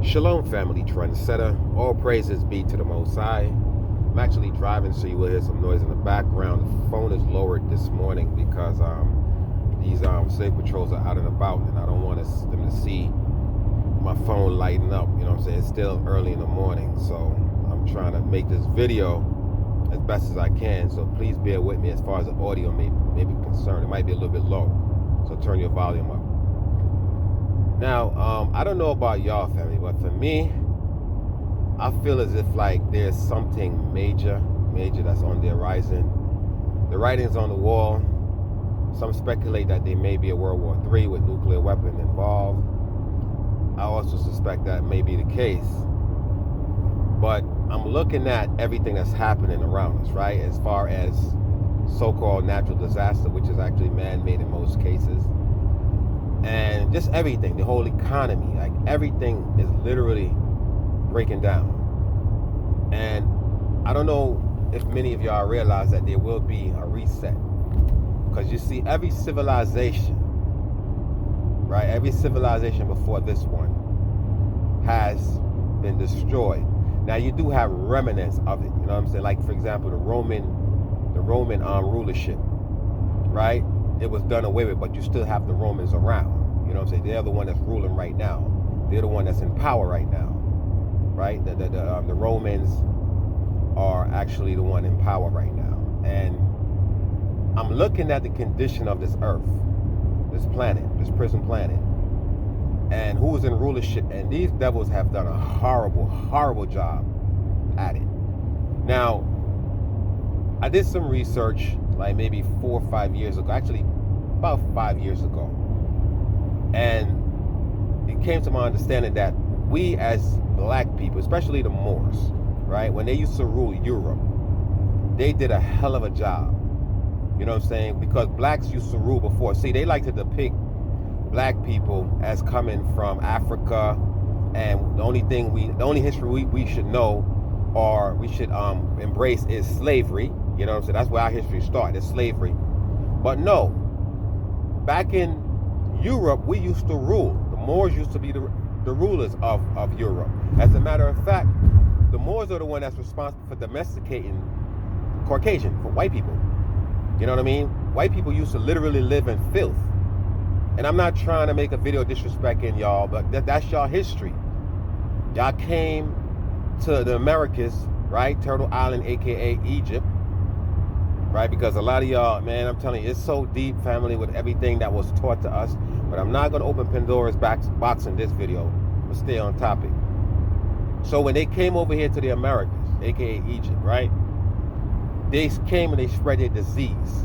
Shalom, family trendsetter. All praises be to the Most High. I'm actually driving, so you will hear some noise in the background. The phone is lowered this morning because these slave patrols are out and about, and I don't want them to see my phone lighting up. You know what I'm saying? It's still early in the morning, so I'm trying to make this video as best as I can. So please bear with me as far as the audio may be concerned. It might be a little bit low, so turn your volume up. Now, I don't know about y'all, family, but for me, I feel as if like there's something major that's on the horizon. The writing's on the wall. Some speculate that there may be a World War III with nuclear weapons involved. I also suspect that may be the case. But I'm looking at everything that's happening around us, right? As far as so-called natural disaster, which is actually man-made in most cases. And just everything, the whole economy, like everything is literally breaking down. And I don't know if many of y'all realize that there will be a reset. Because you see, every civilization, right, every civilization before this one has been destroyed. Now you do have remnants of it, you know what I'm saying? Like, for example, the Roman rulership, right? It was done away with, but you still have the Romans around. You know what I'm saying? They're the one that's ruling right now. They're the one that's in power right now, right? The Romans are actually the one in power right now. And I'm looking at the condition of this earth, this planet, this prison planet, and who is in rulership. And these devils have done a horrible job at it. Now, I did some research like maybe 4 or 5 years ago, actually about 5 years ago. And it came to my understanding that we as black people, especially the Moors, right, when they used to rule Europe, they did a hell of a job. You know what I'm saying? Because blacks used to rule before. See, they like to depict black people as coming from Africa, and the only history we should know or we should embrace is slavery. You know what I'm saying? That's where our history started, is slavery. But no, back in Europe, we used to rule. The Moors used to be the rulers of Europe. As a matter of fact, the Moors are the one that's responsible for domesticating Caucasian, for white people. You know what I mean? White people used to literally live in filth. And I'm not trying to make a video disrespecting y'all, but that's y'all history. Y'all came to the Americas, right? Turtle Island, aka Egypt, right? Because a lot of y'all, man, I'm telling you, it's so deep, family, with everything that was taught to us. But I'm not going to open Pandora's box in this video. I'm going to stay on topic. So when they came over here to the Americas, aka Egypt, right? They came and they spread their disease.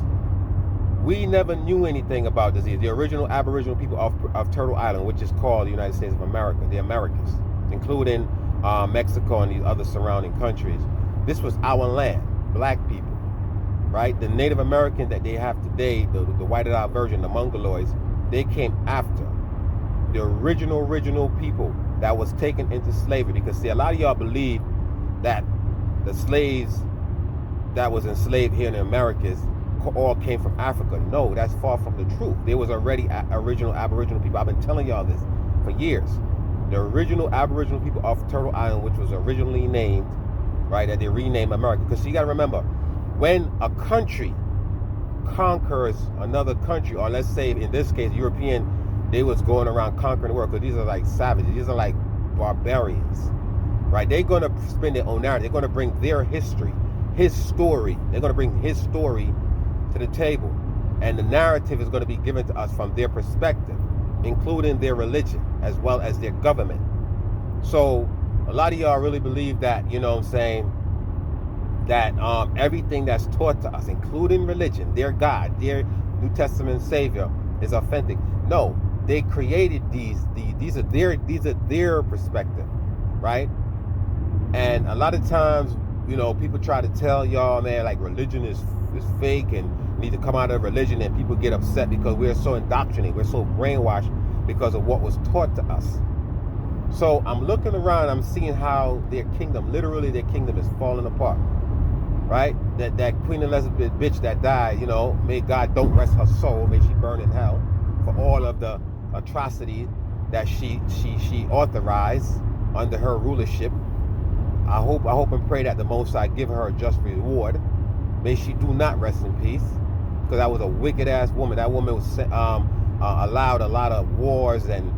We never knew anything about disease. The original Aboriginal people of Turtle Island, which is called the United States of America, the Americas, including Mexico and these other surrounding countries. This was our land, black people, right? The Native American that they have today, the whited out version, the Mongoloids, they came after the original people that was taken into slavery. Because see, a lot of y'all believe that the slaves that was enslaved here in the Americas all came from Africa. No, that's far from the truth. There was already original Aboriginal people. I've been telling y'all this for years. The original Aboriginal people of Turtle Island, which was originally named, right, that they renamed America. Because you got to remember, when a country conquers another country, or let's say in this case, European, they was going around conquering the world, because these are like savages. These are like barbarians, right? They're going to spin their own narrative. They're going to bring their history, his story. They're going to bring his story to the table, and the narrative is going to be given to us from their perspective, including their religion as well as their government. So a lot of y'all really believe that, you know what I'm saying, that everything that's taught to us, including religion, their God, their New Testament Savior, is authentic. No, they created these are their perspective, right? And a lot of times, you know, people try to tell y'all, man, like religion is fake and need to come out of religion, and people get upset because we're so indoctrinated, we're so brainwashed because of what was taught to us. So I'm looking around, I'm seeing how their kingdom, literally their kingdom, is falling apart, right? That Queen Elizabeth bitch that died, you know, may God don't rest her soul, may she burn in hell for all of the atrocity that she authorized, under her rulership. I hope and pray that the Most High give her a just reward. May she do not rest in peace, because that was a wicked ass woman. That woman was allowed a lot of wars, and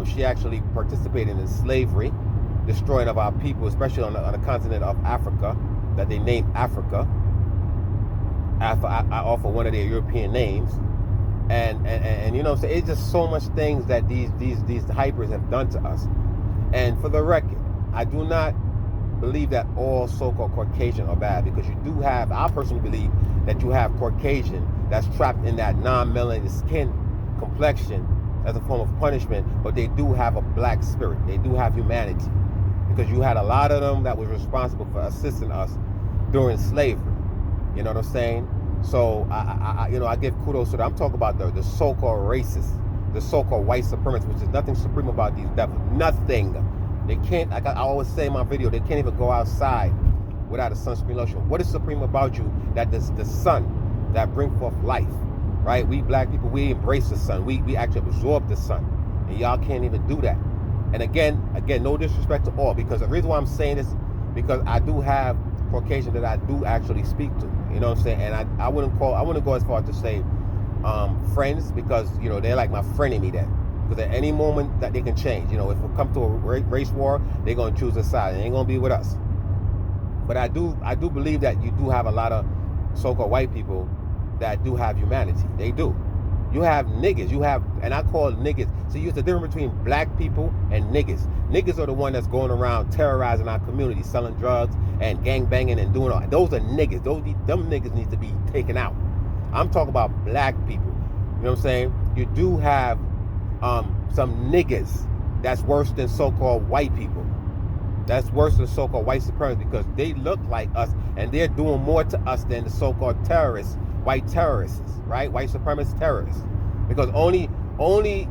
she actually participated in slavery, destroying of our people, especially on the continent of Africa, that they named Africa off of one of their European names. And so it's just so much things that these hypers have done to us. And for the record, I do not believe that all so-called Caucasian are bad, because you do have, I personally believe that you have Caucasian that's trapped in that non-melanated skin complexion as a form of punishment, but they do have a black spirit. They do have humanity, because you had a lot of them that was responsible for assisting us during slavery. You know what I'm saying? So I give kudos to them. I'm talking about the so-called racists, the so-called white supremacists, which is nothing supreme about these devils. Nothing. They can't, like I always say in my video, they can't even go outside without a sunscreen lotion. What is supreme about you? That the sun that bring forth life, right? We black people, we embrace the sun. We actually absorb the sun, and y'all can't even do that. And again, no disrespect to all, because the reason why I'm saying this, because I do have Caucasian that I do actually speak to. You know what I'm saying? And I wouldn't go as far as to say friends, because they're like my frenemy then. Because at any moment that they can change. If it comes to a race war, they're going to choose a side. They ain't going to be with us. But I do believe that you do have a lot of so-called white people that do have humanity. They do. You have niggas. And I call niggas. See, it's the difference between black people and niggas. Niggas are the one that's going around terrorizing our community, selling drugs and gang banging and doing all. Those are niggas. Them niggas need to be taken out. I'm talking about black people. You know what I'm saying? You do have some niggas that's worse than so-called white people. That's worse than so-called white supremacists, because they look like us and they're doing more to us than the so-called terrorists, white terrorists, right? White supremacist terrorists. Because only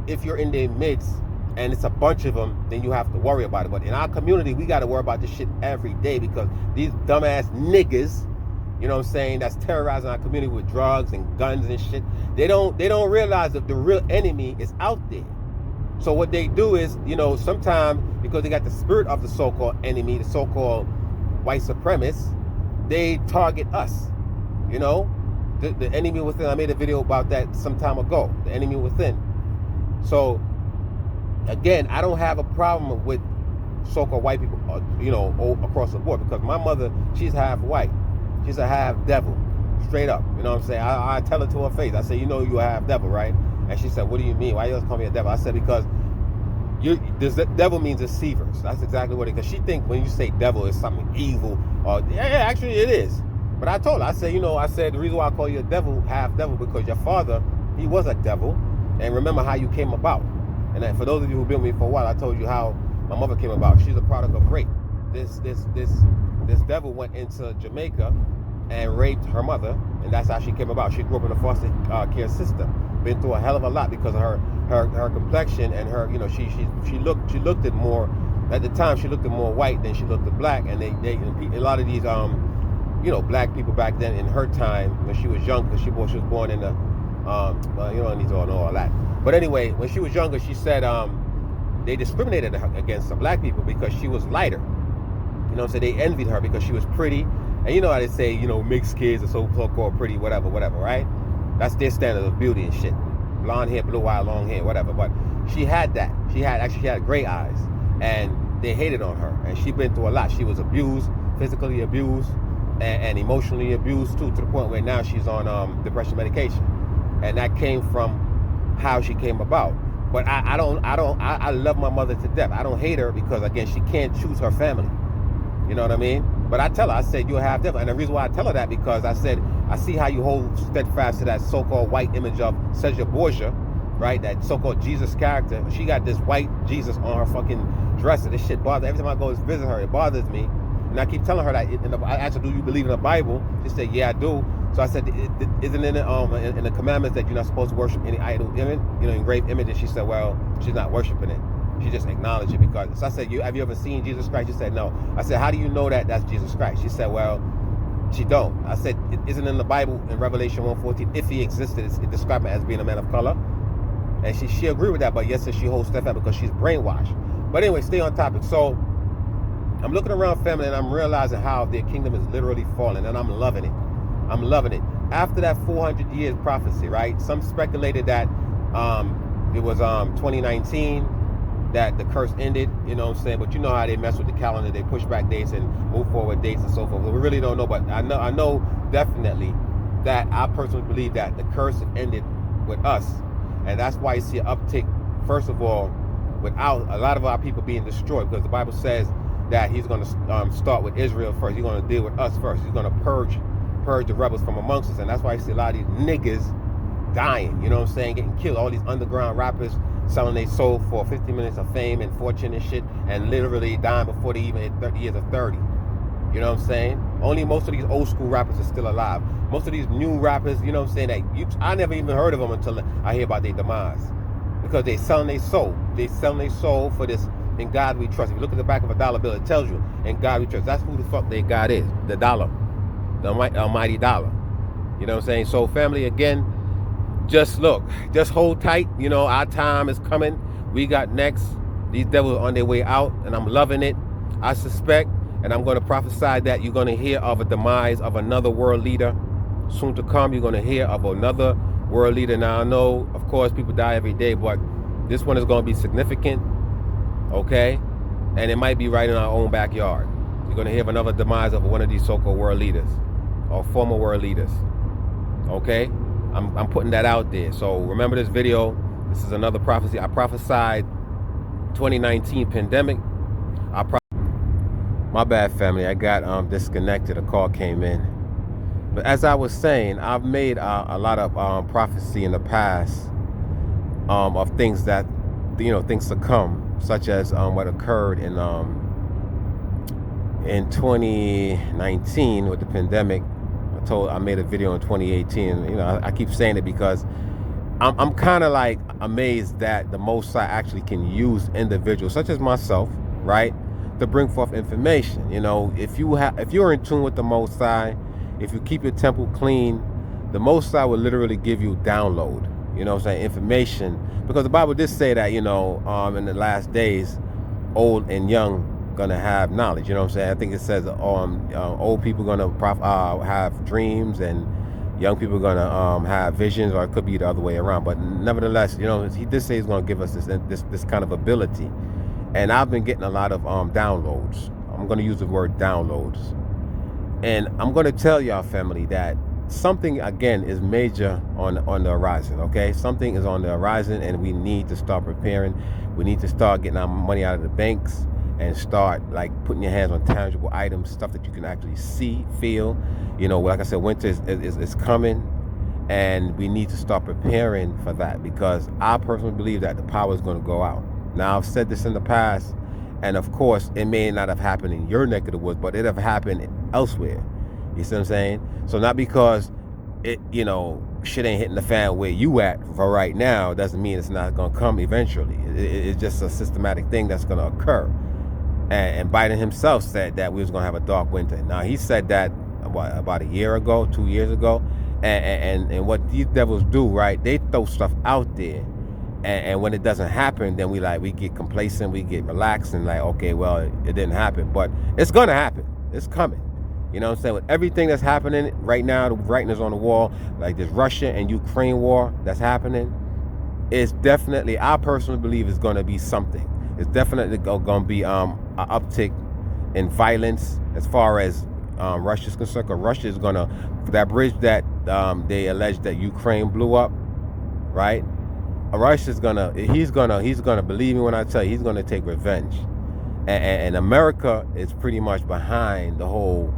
if you're in their midst and it's a bunch of them, then you have to worry about it. But in our community, we got to worry about this shit every day, because these dumbass niggas, you know what I'm saying, that's terrorizing our community with drugs and guns and shit. They don't realize that the real enemy is out there. So what they do is, sometimes because they got the spirit of the so-called enemy, the so-called white supremacists, they target us. The enemy within. I made a video about that some time ago. The enemy within. So again, I don't have a problem with so-called white people, across the board, because my mother, she's half white. She's a half devil, straight up. You know what I'm saying? I tell her to her face. I say, you're a half devil, right? And she said, what do you mean? Why you always call me a devil? I said, because the devil means deceivers. That's exactly what it is. Because she think when you say devil, it's something evil. Actually it is. But I told her, I said, the reason why I call you a devil, half devil, because your father, he was a devil. And remember how you came about. And then for those of you who've been with me for a while, I told you how my mother came about. She's a product of rape. This devil went into Jamaica and raped her mother, and that's how she came about. She grew up in a foster care system, been through a hell of a lot because of her complexion and her, she looked at more, at the time she looked at more white than she looked at black, and a lot of these black people back then in her time when she was young, because she was born in the you don't need to know all that. But anyway, when she was younger, she said they discriminated against some black people because she was lighter. So they envied her because she was pretty. And you know how they say, mixed kids are so-called pretty, whatever, right? That's their standard of beauty and shit. Blonde hair, blue eye, long hair, whatever. But she had that. She had gray eyes. And they hated on her. And she'd been through a lot. She was abused, physically abused, and emotionally abused too, to the point where now she's on depression medication. And that came from how she came about. But I love my mother to death. I don't hate her because, again, she can't choose her family. You know what I mean? But I tell her, I said, you're half devil. And the reason why I tell her that, because I said, I see how you hold steadfast to that so-called white image of Caesar Borgia, right? That so-called Jesus character. She got this white Jesus on her fucking dresser. This shit bothers. Every time I go to visit her, it bothers me. And I keep telling her that. I asked her, do you believe in the Bible? She said, yeah, I do. So I said, isn't it in the commandments that you're not supposed to worship any idol image, engraved image? And she said, well, she's not worshiping it. She just acknowledged it because. So I said, have you ever seen Jesus Christ? She said, no. I said, how do you know that that's Jesus Christ? She said, well, she don't. I said, it isn't in the Bible in Revelation 1:14. If he existed, it described him as being a man of color. And she agreed with that, but yes, she holds steadfast because she's brainwashed. But anyway, stay on topic. So I'm looking around, family, and I'm realizing how their kingdom is literally falling, and I'm loving it. I'm loving it. After that 400 years prophecy, right? Some speculated that it was 2019 that the curse ended, you know what I'm saying? But you know how they mess with the calendar. They push back dates and move forward dates and so forth. We really don't know, but I know definitely that I personally believe that the curse ended with us. And that's why you see an uptick, first of all, without a lot of our people being destroyed, because the Bible says that he's going to start with Israel first. He's going to deal with us first. He's going to purge the rebels from amongst us. And that's why you see a lot of these niggas dying, you know what I'm saying, getting killed. All these underground rappers selling their soul for 50 minutes of fame and fortune and shit, and literally dying before they even hit 30 years of 30. You know what I'm saying? Only most of these old school rappers are still alive. Most of these new rappers, you know what I'm saying, that I never even heard of them until I hear about their demise. Because they selling their soul. They selling their soul for this "In God We Trust." If you look at the back of a dollar bill, it tells you "In God We Trust." That's who the fuck their God is. The dollar. The almighty dollar. You know what I'm saying? So family, again, just look. Just hold tight. You know, our time is coming. We got next. These devils are on their way out, and I'm loving it. I suspect, and I'm going to prophesy that you're going to hear of a demise of another world leader. Soon to come, you're going to hear of another world leader. Now, I know, of course, people die every day, but this one is going to be significant, okay? And it might be right in our own backyard. You're going to hear of another demise of one of these so-called world leaders or former world leaders, okay? I'm putting that out there. So remember this video. This is another prophecy. I prophesied 2019 pandemic. My bad, family. I got disconnected. A call came in. But as I was saying, I've made a lot of prophecy in the past of things that, you know, things to come, such as what occurred in 2019 with the pandemic. I made a video in 2018. You know, I keep saying it because I'm kind of like amazed that the Most High actually can use individuals such as myself, right, to bring forth information. You know, if you're in tune with the Most High, if you keep your temple clean, the Most High will literally give you download, you know what I'm saying, information. Because the Bible did say that, you know, in the last days, old and young gonna have knowledge, you know what I'm saying. I think it says old people gonna have dreams and young people gonna have visions, or it could be the other way around. But nevertheless, you know, he did say he's gonna give us this kind of ability. And I've been getting a lot of downloads. I'm gonna use the word downloads. And I'm going to tell y'all, family, that something, again, is major on the horizon, okay? Something is on the horizon, and we need to start preparing. We need to start getting our money out of the banks and start, like, putting your hands on tangible items, stuff that you can actually see, feel. You know, like I said, winter is coming, and we need to start preparing for that, because I personally believe that the power is going to go out. Now, I've said this in the past, and of course, it may not have happened in your neck of the woods, but it have happened elsewhere. You see what I'm saying? So not because it, you know, shit ain't hitting the fan where you at for right now, doesn't mean it's not gonna come eventually. It's just a systematic thing that's gonna occur. And Biden himself said that we was gonna have a dark winter. Now he said that about a year ago, 2 years ago, and what these devils do, right? They throw stuff out there. And when it doesn't happen, then we get complacent, we get relaxed, and like, okay, well, it didn't happen. But it's gonna happen. It's coming. You know what I'm saying? With everything that's happening right now, the writing is on the wall, like this Russia and Ukraine war that's happening, it's definitely, I personally believe, it's gonna be something. It's definitely gonna be an uptick in violence as far as Russia's concerned. Because Russia is gonna, that bridge that they allege that Ukraine blew up, right? Russia's he's gonna believe me when I tell you, he's gonna take revenge, and America is pretty much behind the whole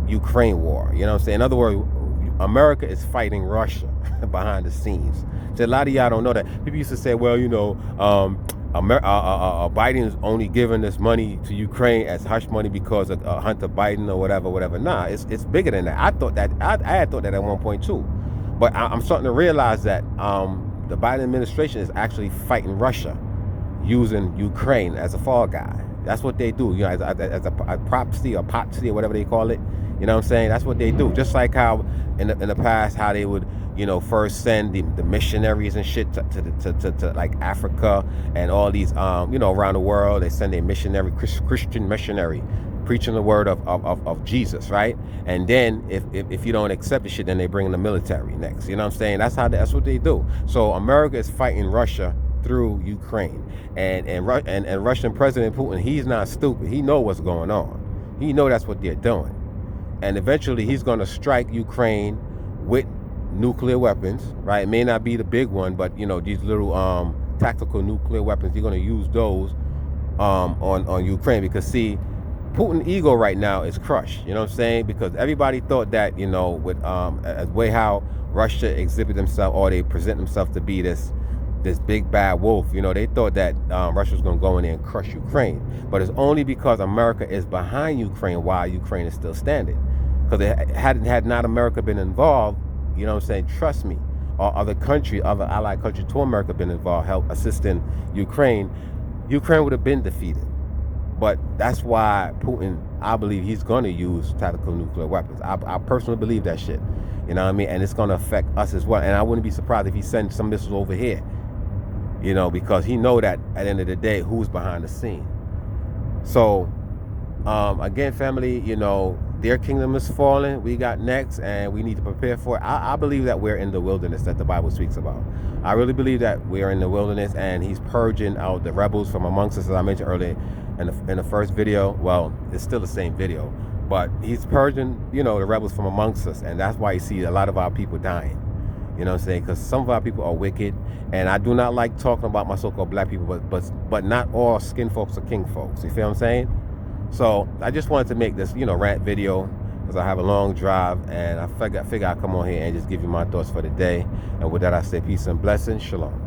Ukraine war. You know what I'm saying? In other words, America is fighting Russia behind the scenes. So a lot of y'all don't know that. People used to say, well, you know, Biden is only giving this money to Ukraine as hush money because of Hunter Biden or whatever. Nah, it's bigger than that. I had thought that at one point too, but I'm starting to realize that the Biden administration is actually fighting Russia, using Ukraine as a fall guy. That's what they do, you know, as a prophecy or potcy or whatever they call it. You know what I'm saying? That's what they do. Just like how in the past, how they would, you know, first send the missionaries and shit to like Africa and all these, you know, around the world. They send a missionary, Christian missionary, preaching the word of Jesus, right? And then if you don't accept the shit, then they bring in the military next. You know what I'm saying? That's what they do. So America is fighting Russia through Ukraine, and Russian President Putin, he's not stupid. He know what's going on. He know that's what they're doing, and eventually he's going to strike Ukraine with nuclear weapons, right? It may not be the big one, but you know, these little tactical nuclear weapons, he's going to use those on Ukraine, because see, Putin's ego right now is crushed. You know what I'm saying? Because everybody thought that, you know, with the way how Russia exhibit themselves, or they present themselves to be this big bad wolf, you know, they thought that Russia was going to go in there and crush Ukraine. But it's only because America is behind Ukraine why Ukraine is still standing. Because had not America been involved, you know what I'm saying, trust me, or other allied countries to America been involved, help assisting Ukraine would have been defeated. But that's why Putin, I believe he's going to use tactical nuclear weapons. I personally believe that shit. You know what I mean? And it's going to affect us as well. And I wouldn't be surprised if he sends some missiles over here. You know, because he know that at the end of the day, who's behind the scene. So, again, family, you know, their kingdom is falling. We got next, and we need to prepare for it. I believe that we're in the wilderness that the Bible speaks about. I really believe that we're in the wilderness, and he's purging out the rebels from amongst us, as I mentioned earlier in the first video. Well, it's still the same video, but he's purging, you know, the rebels from amongst us, and that's why you see a lot of our people dying. You know what I'm saying? Because some of our people are wicked, and I do not like talking about my so-called black people, but not all skin folks are king folks. You feel what I'm saying? So I just wanted to make this, you know, rant video, because I have a long drive, and I figure I'd come on here and just give you my thoughts for the day. And with that, I say peace and blessings. Shalom.